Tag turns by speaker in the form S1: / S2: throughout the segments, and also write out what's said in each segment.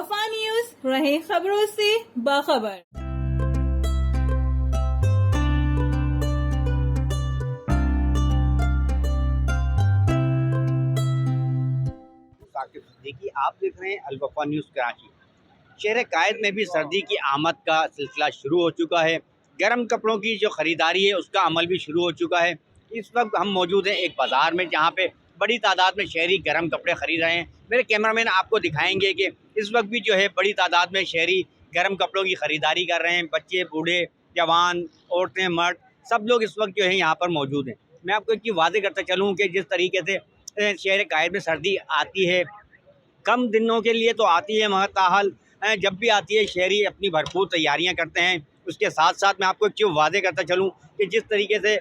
S1: वफा न्यूज, रहे खबरों से बाखबर।
S2: साकिब सिद्दीकी, आप देख रहे हैं अल वफा न्यूज़ कराची। शहर कायद में भी सर्दी की आमद का सिलसिला शुरू हो चुका है। गर्म कपड़ों की जो ख़रीदारी है उसका अमल भी शुरू हो चुका है। इस वक्त हम मौजूद हैं एक बाज़ार में जहाँ पे बड़ी तादाद में शहरी गर्म कपड़े ख़रीद रहे हैं। मेरे कैमरामैन आपको दिखाएंगे कि इस वक्त भी जो है बड़ी तादाद में शहरी गर्म कपड़ों की ख़रीदारी कर रहे हैं। बच्चे, बूढ़े, जवान, औरतें, मर्द, सब लोग इस वक्त जो है यहाँ पर मौजूद हैं। मैं आपको एक चीज़ वादे करता चलूँ कि जिस तरीके से शहर कायद में सर्दी आती है, कम दिनों के लिए तो आती है, मगर ताहल जब भी आती है शहरी अपनी भरपूर तैयारियां करते हैं। उसके साथ साथ मैं आपको एक चीज़ वादे करता चलूँ कि जिस तरीके से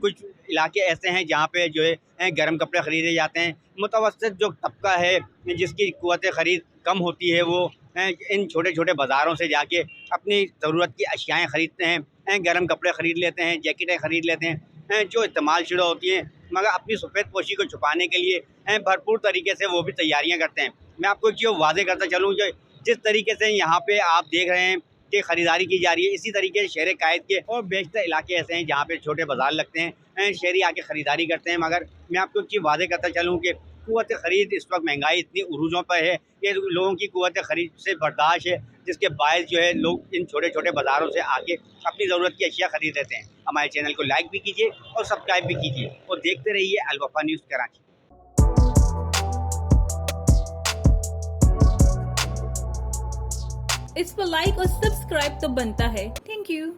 S2: कुछ इलाके ऐसे हैं जहाँ पे जो है गर्म कपड़े ख़रीदे जाते हैं, मुतवस्सित जो तबका है जिसकी क़ुव्वत ख़रीद कम होती है वो इन छोटे छोटे बाज़ारों से जाके अपनी ज़रूरत की अशियाएँ ख़रीदते हैं। गर्म कपड़े ख़रीद लेते हैं, जैकेटें ख़रीद लेते हैं जो इस्तेमाल शुदा होती हैं, मगर अपनी सफ़ेद पोशी को छुपाने के लिए भरपूर तरीके से वो भी तैयारियां करते हैं। मैं आपको एक चीज़ वादे करता चलूँ जो जिस तरीके से यहाँ पे आप देख रहे हैं कि ख़रीदारी की जा रही है, इसी तरीके से शहर कायद के और बेशतर इलाके ऐसे हैं जहाँ पे छोटे बाज़ार लगते हैं, शहरी आके ख़रीदारी करते हैं। मगर मैं आपको एक चीज़ वादे करता चलूँ कि क़ुव्वत ख़रीद इस वक्त महंगाई इतनी उरूजों पर है कि लोगों की क़ुव्वत ख़रीद से बर्दाश्त है, जिसके बायस जो है लोग इन छोटे छोटे बाज़ारों से आके अपनी ज़रूरत की अशिया ख़रीद लेते हैं। हमारे चैनल को लाइक भी कीजिए और सब्सक्राइब भी कीजिए और देखते रहिए अल वफा न्यूज़ कराची।
S1: इस पर लाइक और सब्सक्राइब तो बनता है। Thank you.